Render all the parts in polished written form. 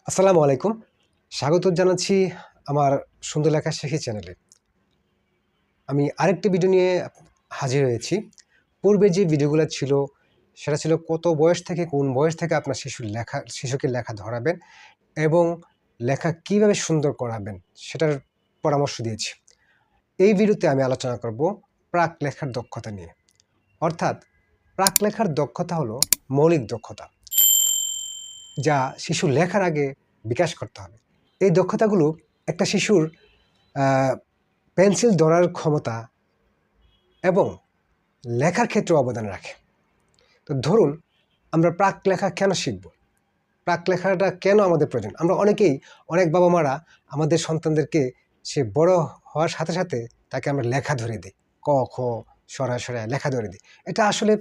আসসালামু আলাইকুম। স্বাগত জানাচ্ছি আমার সুন্দর লেখা শেখি চ্যানেলে। আমি আরেকটি ভিডিও নিয়ে হাজির হয়েছি। পূর্বে যে ভিডিওগুলো ছিল সেটা ছিল কত বয়স থেকে কোন বয়স থেকে আপনার শিশুকে লেখা ধরাবেন এবং লেখা কিভাবে সুন্দর করাবেন সেটার পরামর্শ দিয়েছি। এই ভিডিওতে আমি আলোচনা করব প্রাক লেখার দক্ষতা নিয়ে। অর্থাৎ প্রাক লেখার দক্ষতা হলো মৌলিক দক্ষতা, যা শিশু লেখার আগে বিকাশ করতে হবে। এই দক্ষতাগুলো একটা শিশুর পেন্সিল ধরার ক্ষমতা এবং লেখার ক্ষেত্রে অবদান রাখে। তো ধরুন, আমরা প্রাক লেখা কেন শিখব? প্রাক লেখাটা কেন আমাদের প্রয়োজন? আমরা অনেক বাবা মারা আমাদের সন্তানদেরকে সে বড় হওয়ার সাথে সাথে তাকে আমরা লেখা ধরে দিই, ক খ সরাসরি লেখা ধরে দিই। এটা আসলে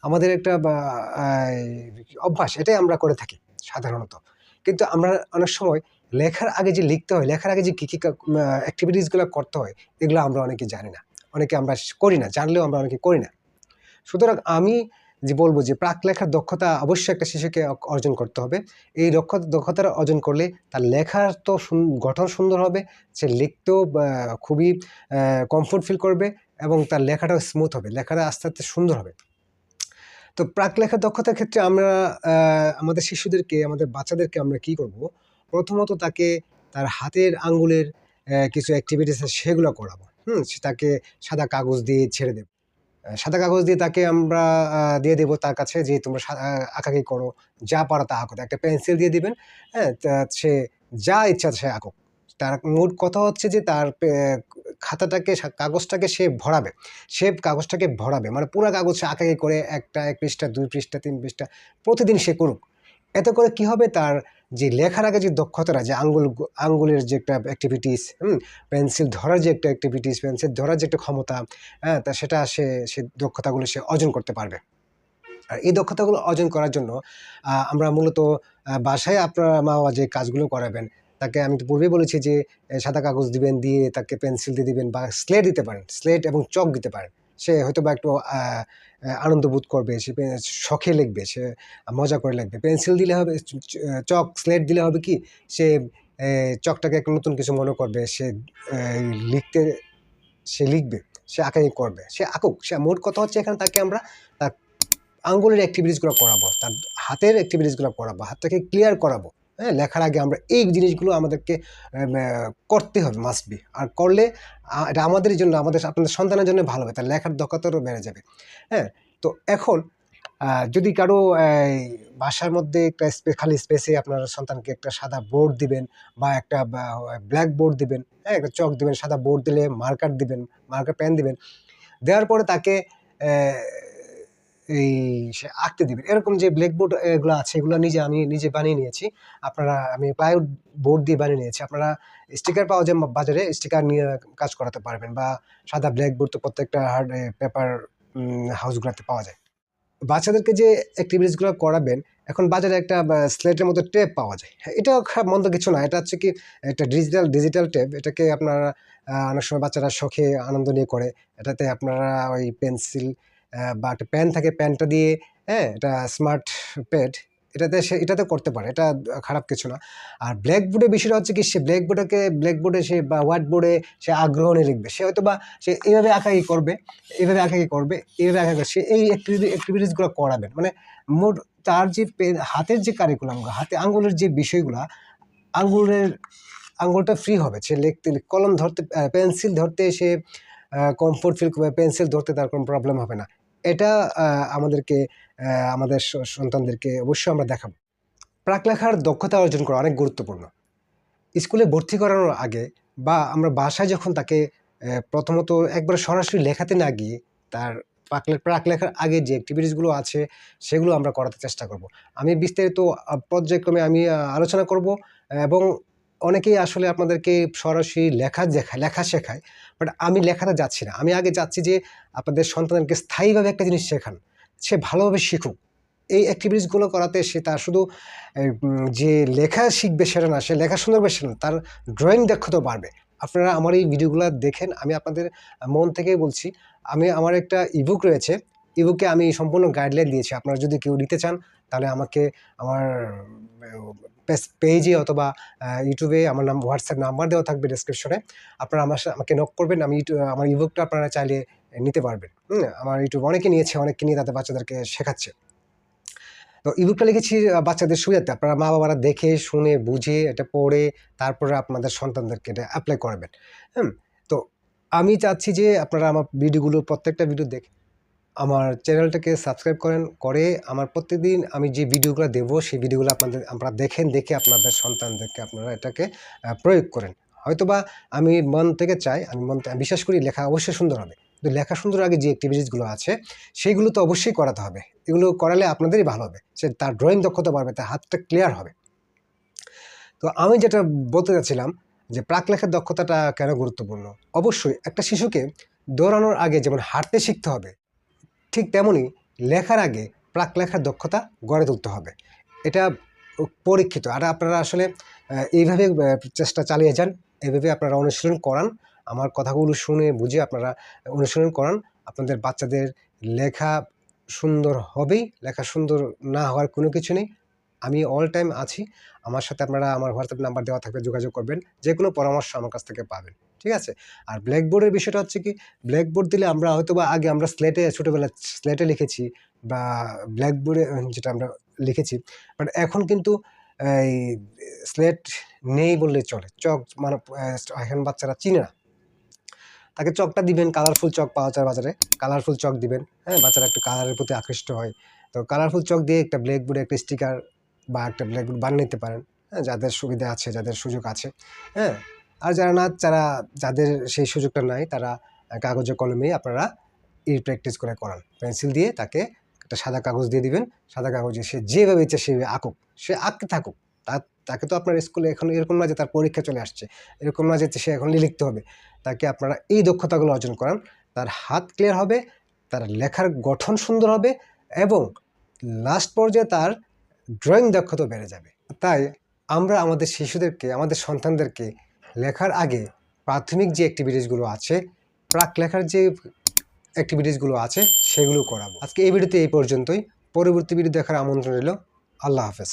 আমাদের একটা অভ্যাস, এটাই আমরা করে থাকি সাধারণত। কিন্তু আমরা অনেক সময় লেখার আগে যে লিখতে হয়, লেখার আগে যে কী কী অ্যাক্টিভিটিসগুলো করতে হয়, এগুলো আমরা অনেকে জানি না, অনেকে আমরা করি না, জানলেও আমরা অনেকে করি না। সুতরাং আমি বলবো যে প্রাক লেখার দক্ষতা অবশ্যই একটা শিশুকে অর্জন করতে হবে। এই দক্ষতাটা অর্জন করলে তার লেখার তো গঠন সুন্দর হবে, সে লিখতেও খুবই কমফোর্ট ফিল করবে এবং তার লেখাটাও স্মুথ হবে, লেখাটা আস্তে আস্তে সুন্দর হবে। তো প্রাক লেখার দক্ষতার ক্ষেত্রে আমরা আমাদের শিশুদেরকে, আমাদের বাচ্চাদেরকে আমরা কী করব? প্রথমত তাকে তার হাতের আঙ্গুলের কিছু অ্যাক্টিভিটিস আছে সেগুলো করাবো। তাকে সাদা কাগজ দিয়ে ছেড়ে দেব। সাদা কাগজ দিয়ে তাকে আমরা দিয়ে দেবো তার কাছে যে তোমরা আঁকাআঁকি করো, যা পারো তা আঁকো। একটা পেন্সিল দিয়ে দিবেন, হ্যাঁ? তা সে যা ইচ্ছা সে আঁকুক। তার মোট কথা হচ্ছে যে তার খাতাটাকে কাগজটাকে সে ভরাবে। সে কাগজটাকে ভরাবে। মানে পুরা কাগজ সে আঁকাআঁকি করে ১ পৃষ্ঠা, ২ পৃষ্ঠা, ৩ পৃষ্ঠা প্রতিদিন সে করুক। এতে করে কি হবে? তার যে লেখার আগে যে দক্ষতাটা, যে আঙ্গুলের যে একটা অ্যাক্টিভিটিস, পেন্সিল ধরার যে একটা অ্যাক্টিভিটিস, পেন্সিল ধরার যে একটা ক্ষমতা, হ্যাঁ? তা সেটা সে দক্ষতাগুলো সে অর্জন করতে পারবে। আর এই দক্ষতাগুলো অর্জন করার জন্য আমরা মূলত বাসায় আপনার মা-বাবা যে কাজগুলো করাবেন, তাকে আমি তো পূর্বেই বলেছি যে সাদা কাগজ দিবেন, দিয়ে তাকে পেন্সিল দিয়ে দিবেন বা স্লেট দিতে পারেন। স্লেট এবং চক দিতে পারেন। সে হয়তোবা একটু আনন্দ বোধ করবে, সে শখে লিখবে, সে মজা করে লিখবে। পেন্সিল দিলে হবে, চক, স্লেট দিলে হবে কি? সে চকটাকে একটা নতুন কিছু মনে করবে। লিখতে সে লিখবে, সে আঁকাআঁকি করবে, সে আঁকুক। মোট কথা হচ্ছে এখানে তাকে আমরা তার আঙ্গুলের অ্যাক্টিভিটিসগুলো করাবো, তার হাতের অ্যাক্টিভিটিসগুলো করাবো, হাতটাকে ক্লিয়ার করাবো, হ্যাঁ? লেখার আগে আমরা এই জিনিসগুলো আমাদেরকে করতে হবে, মাস্ট বি। আর করলে এটা আমাদের জন্য, আপনাদের সন্তানের জন্য ভালো হবে, তার লেখার দক্ষতাও বেড়ে যাবে, হ্যাঁ? তো এখন যদি কারো বাসার মধ্যে একটা খালি স্পেসে আপনার সন্তানকে একটা সাদা বোর্ড দিবেন বা একটা ব্ল্যাক বোর্ড দিবেন, হ্যাঁ? একটা চক দিবেন, সাদা বোর্ড দিলে মার্কার দিবেন, মার্কার পেন দিবেন। দেওয়ার পরে তাকে এই সে আঁকতে দিবেন। এরকম যে ব্ল্যাকবোর্ড এগুলো আছে, এগুলো আমি নিজে বানিয়ে নিয়েছি। আমি প্লাইউড বোর্ড দিয়ে বানিয়ে নিয়েছি। আপনারা স্টিকার পাওয়া যায় বাজারে, স্টিকার নিয়ে কাজ করাতে পারবেন বা সাদা ব্ল্যাকবোর্ড তো প্রত্যেকটা পেপার হাউসগুলোতে পাওয়া যায়। বাচ্চাদেরকে যে অ্যাক্টিভিটিসগুলো করাবেন, এখন বাজারে একটা স্লেটের মতো টেপ পাওয়া যায়। হ্যাঁ, এটাও মন্দ কিছু না। এটা হচ্ছে কি, একটা ডিজিটাল টেপ। এটাকে আপনারা অনেক সময় বাচ্চারা শখে আনন্দ নিয়ে করে। এটাতে আপনারা ওই পেন্সিল বা একটা পেন থাকে, পেনটা দিয়ে, হ্যাঁ? এটা স্মার্ট প্যাড, এটাতে করতে পারে। এটা খারাপ কিছু না। আর ব্ল্যাকবোর্ডের বিষয়টা হচ্ছে কি, সে ব্ল্যাকবোর্ডে সে বা হোয়াইট বোর্ডে সে আগ্রহ নিয়ে লিখবে। সে হয়তোবা সে এভাবে আঁকাআঁকি করবে, এভাবে আঁকাআঁকি করবে, এভাবে আঁকাআঁকি করবে। সে এই অ্যাক্টিভিটিসগুলো করাবেন। মানে মোট তার যে হাতের যে কারিকুলামগুলো, হাতে আঙ্গুলের যে বিষয়গুলা, আঙ্গুলটা ফ্রি হবে। সে লিখতে, কলম ধরতে, পেন্সিল ধরতে সে কমফোর্ট ফিল করবে, পেন্সিল ধরতে তার কোনো প্রবলেম হবে না। এটা আমাদের সন্তানদেরকে অবশ্যই আমরা দেখাবো। প্রাক লেখার দক্ষতা অর্জন করা অনেক গুরুত্বপূর্ণ। স্কুলে ভর্তি করানোর আগে বা আমরা বাসায় যখন তাকে প্রথমত একবারে সরাসরি লেখাতে না গিয়ে তার প্রাক লেখার আগে যে অ্যাক্টিভিটিসগুলো আছে সেগুলো আমরা করাতে চেষ্টা করব। আমি বিস্তারিত পর্যায়ক্রমে আমি আলোচনা করব এবং অনেকেই আসলে আপনাদেরকে সরাসরি লেখা শেখায়। বাট আমি লেখাতে যাচ্ছি না। আমি আগে চাচ্ছি যে আপনাদের সন্তানকে স্থায়ীভাবে একটা জিনিস শেখান। সে ভালোভাবে শিখুক। এই অ্যাক্টিভিটিসগুলো করাতে সে তার শুধু যে লেখা শিখবে সেটা না, সে লেখা সুন্দর হবে সেটা না, তার ড্রয়িং দক্ষতাও বাড়বে। আপনারা আমার এই ভিডিওগুলো দেখেন, আমি আপনাদের মন থেকেই বলছি। আমার একটা ইবুক রয়েছে, ইবুকে আমি সম্পূর্ণ গাইডলাইন দিয়েছি। আপনারা যদি কেউ নিতে চান, তাহলে আমাকে আমার পেজে অথবা ইউটিউবে আমার হোয়াটসঅ্যাপ নাম্বার দেওয়া থাকবে ডেসক্রিপশনে। আপনারা আমাকে নক করবেন, আমি আমার ইবুকটা আপনারা চাইলে নিতে পারবেন। আমার ইউটিউব অনেকে নিয়েছে, অনেকে নিয়ে তাদের বাচ্চাদেরকে শেখাচ্ছে। তো ইবুকটা লিখেছি বাচ্চাদের সুবিধার্থে, আপনারা মা বাবারা দেখে শুনে বুঝে এটা পড়ে তারপরে আপনাদের সন্তানদেরকে এটা অ্যাপ্লাই করবেন। তো আমি চাচ্ছি যে আপনারা আমার ভিডিওগুলো, প্রত্যেকটা ভিডিও দেখে আমার চ্যানেলটাকে সাবস্ক্রাইব করে আমার প্রত্যেকদিন আমি যে ভিডিওগুলো দেবো সেই ভিডিওগুলো আপনারা দেখেন, দেখে আপনাদের সন্তানদেরকে আপনারা এটাকে প্রয়োগ করেন। হয়তোবা আমি মন থেকে চাই, আমি বিশ্বাস করি লেখা অবশ্যই সুন্দর হবে, কিন্তু লেখা সুন্দর আগে যে অ্যাক্টিভিটিসগুলো আছে সেইগুলো তো অবশ্যই করাতে হবে। এগুলো করালে আপনাদেরই ভালো হবে, সে তার ড্রয়িং দক্ষতা বাড়বে, তার হাতটা ক্লিয়ার হবে। তো আমি যেটা বলতে চাচ্ছিলাম যে প্রাক লেখার দক্ষতাটা কেন গুরুত্বপূর্ণ। অবশ্যই একটা শিশুকে দৌড়ানোর আগে যেমন হাঁটতে শিখতে হবে, ঠিক তেমনই লেখার আগে প্রাক লেখার দক্ষতা গড়ে তুলতে হবে। এটা পরীক্ষিত। আর আপনারা আসলে এইভাবে চেষ্টা চালিয়ে যান, এইভাবে আপনারা অনুশীলন করান, আমার কথাগুলো শুনে বুঝে আপনারা অনুশীলন করান। আপনাদের বাচ্চাদের লেখা সুন্দর হবেই, লেখা সুন্দর না হওয়ার কোনো কিছু নেই। আমি অল টাইম আছি, আমার সাথে আপনারা আমার হোয়াটসঅ্যাপ নাম্বার দেওয়া থাকবে, যোগাযোগ করবেন, যে কোনো পরামর্শ আমার কাছ থেকে পাবেন, ঠিক আছে? আর ব্ল্যাকবোর্ডের বিষয়টা হচ্ছে কি, ব্ল্যাকবোর্ড দিলে আমরা হয়তোবা আগে আমরা ছোটোবেলায় স্লেটে লিখেছি বা ব্ল্যাকবোর্ডে যেটা আমরা লিখেছি, বাট এখন কিন্তু এই স্লেট নেই বললেই চলে। চক মানে এখন বাচ্চারা চিনে না, তাকে চকটা দিবেন, কালারফুল চক পাওয়া যায় বাজারে, কালারফুল চক দিবেন। হ্যাঁ, বাচ্চারা একটু কালারের প্রতি আকৃষ্ট হয়। তো কালারফুল চক দিয়ে একটা ব্ল্যাকবোর্ডে একটা স্টিকার বা একটা ব্ল্যাকবোর্ড বানিয়ে নিতে পারেন, হ্যাঁ, যাদের সুবিধা আছে, যাদের সুযোগ আছে। হ্যাঁ, আর যাদের সেই সুযোগটা নাই, তারা কাগজে কলমে আপনারা প্র্যাকটিস করে করান। পেন্সিল দিয়ে তাকে একটা সাদা কাগজ দিয়ে দিবেন, সাদা কাগজে সে যেভাবে ইচ্ছে সেভাবে আঁকুক, সে আঁকতে থাকুক। তাকে তো আপনার স্কুলে এখন এরকম না যে তার পরীক্ষা চলে আসছে, এরকম না যে সে এখন লিখতে হবে। তাকে আপনারা এই দক্ষতাগুলো অর্জন করান, তার হাত ক্লিয়ার হবে, তার লেখার গঠন সুন্দর হবে এবং লাস্ট পর্যায়ে তার ড্রয়িং দক্ষতা বেড়ে যাবে। তাই আমরা আমাদের শিশুদেরকে, আমাদের সন্তানদেরকে লেখার আগে প্রাথমিক যে অ্যাক্টিভিটিসগুলো আছে, প্রাক লেখার যে অ্যাক্টিভিটিসগুলো আছে সেগুলো করাবো। আজকে এই ভিডিওতে এই পর্যন্তই। পরবর্তী ভিডিও দেখার আমন্ত্রণ রইল। আল্লাহ হাফেজ।